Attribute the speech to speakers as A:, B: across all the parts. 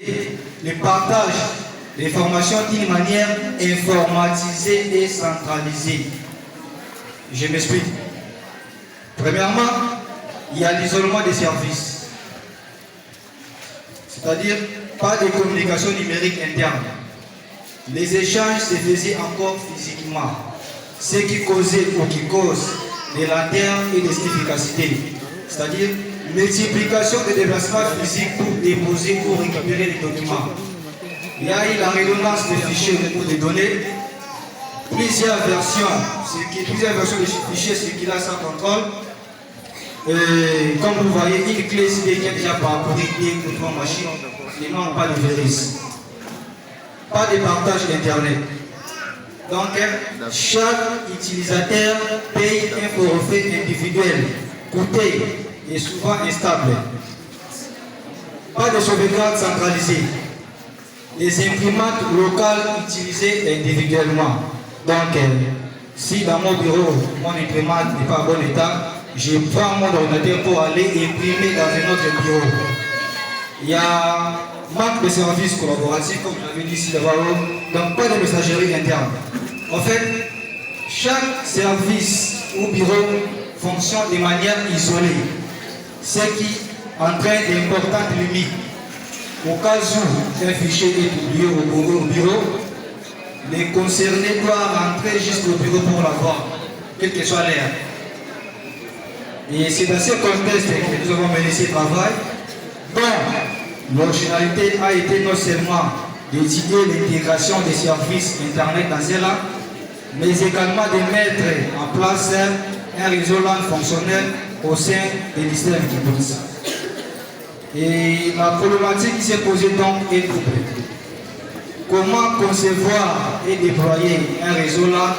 A: le partage des formations d'une manière informatisée et centralisée. Je m'explique. Premièrement, il y a l'isolement des services. C'est-à-dire, pas de communication numérique interne. Les échanges se faisaient encore physiquement, ce qui causait ou qui cause des lanternes et des inefficacités. C'est-à-dire, multiplication des déplacements physiques pour déposer ou récupérer les documents. Il y a eu la redondance des fichiers au niveau des données, plusieurs versions des fichiers circulant sans contrôle. Comme vous voyez, une clé SD qui a déjà parcouru des trois machines et non pas de virus. Pas de partage d'Internet. Donc, chaque utilisateur paye un forfait individuel, coûteux et souvent instable. Pas de sauvegarde centralisée. Les imprimantes locales utilisées individuellement. Donc, si dans mon bureau, mon imprimante n'est pas en bon état, je prends mon ordinateur pour aller imprimer dans un autre bureau. Il y a manque de services collaboratifs, comme je l'avais dit ici d'abord, donc pas de messagerie interne. En fait, chaque service ou bureau fonctionne de manière isolée, ce qui entraîne d'importantes limites. Au cas où un fichier est oublié au bureau, les concernés doivent rentrer jusqu'au bureau pour l'avoir, quelle que soit l'heure. Et c'est dans ce contexte que nous avons mené ce travail, dont l'originalité a été non seulement d'étudier l'intégration des services Internet dans cela, mais également de mettre en place un réseau LAN fonctionnel au sein des systèmes qui poussent. Et la problématique qui s'est posée donc est double. Comment concevoir et déployer un réseau LAN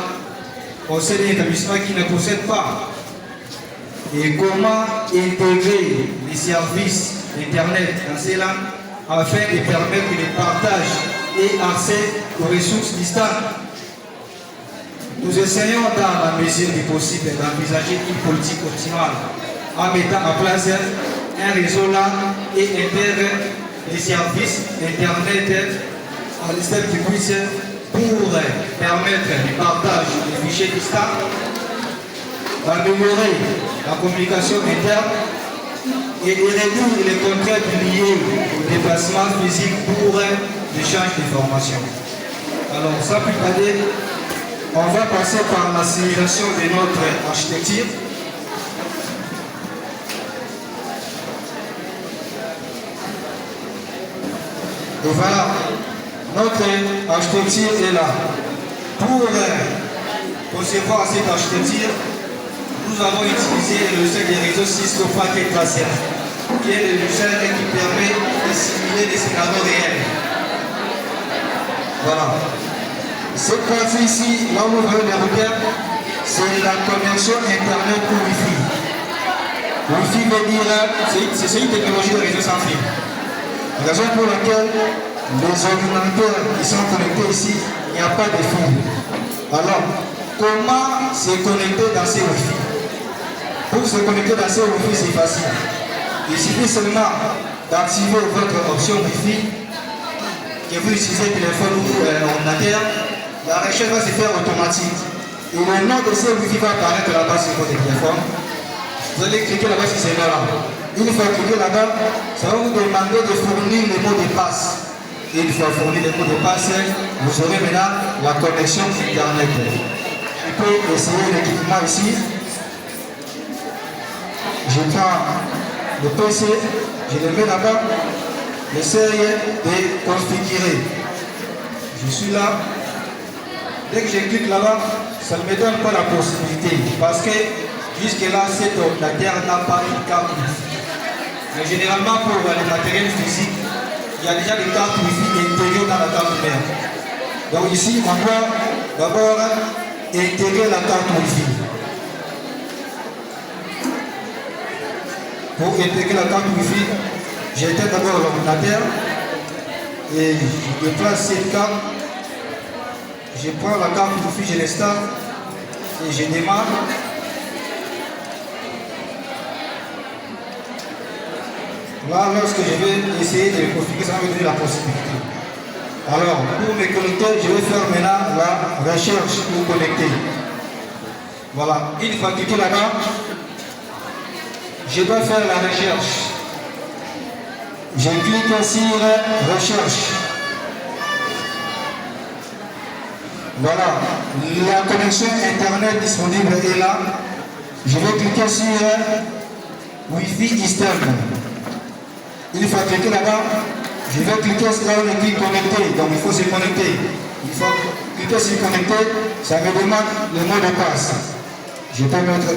A: au sein d'un établissement qui ne possède pas? Et comment intégrer les services Internet dans ces LAN afin de permettre le partage et accès aux ressources distantes. Nous essayons dans la mesure du possible d'envisager une politique optimale en mettant en place un réseau LAN et intégrer les services Internet à l'istème qui puisse pour permettre le partage des fichiers distants, d'améliorer la communication interne et de réduire les contraintes liées au déplacement physique pour l'échange d'informations. Alors, sans plus tarder, on va passer par la simulation de notre architecture. Et voilà, notre architecture est là. Pour concevoir cette architecture, nous avons utilisé le logiciel des réseaux Cisco Packet Tracer, qui est le logiciel qui permet de simuler des scénarios réels. Voilà. Cette partie ici, là où vous voyez les repères, c'est la connexion Internet ou Wi-Fi. Wi-Fi veut dire, c'est une technologie de réseau sans fil. Raison pour laquelle les ordinateurs qui sont connectés ici, il n'y a pas de fil. Alors, comment se connecter dans ces Wi-Fi? Pour se connecter dans ces Wi-Fi, c'est facile. Il suffit seulement d'activer votre option Wi-Fi, que vous utilisez téléphone ou ordinateur. La recherche va se faire automatique. Et le nom de ce Wi-Fi va apparaître là-bas sur votre téléphone. Vous allez cliquer là-bas sur ce nom-là. Une fois cliqué là-bas, ça va vous demander de fournir les mots de passe. Et une fois fourni les mots de passe, vous aurez maintenant la connexion Internet. Je peux essayer l'équipement ici. Je prends le PC, je le mets là-bas, j'essaye de configurer. Je suis là. Dès que je clique là-bas, ça ne me donne pas la possibilité. Parce que jusque-là, cet ordinateur n'a pas une carte Wi-Fi. Mais généralement, pour les matériels physiques, il y a déjà des cartes Wi-Fi intégrées dans la carte mère. Donc ici, on doit d'abord intégrer la carte Wi-Fi. Pour intégrer la carte Wi-Fi, j'éteins d'abord l'ordinateur et je déplace cette carte. Je prends la carte Wi-Fi, je l'installe et je démarre. Là, lorsque je vais essayer de le configurer, ça va me donner la possibilité. Alors, pour me connecter, je vais faire maintenant la recherche pour connecter. Voilà, une fois cliqué là-bas, je dois faire la recherche. Je clique sur recherche. Voilà, la connexion internet disponible est là. Je vais cliquer sur Wi-Fi Eastern. Une fois cliqué là-bas, je vais cliquer sur là où on écrit connecter. Donc il faut se connecter. Il faut cliquer sur connecter, ça me demande le mot de passe. Je peux mettre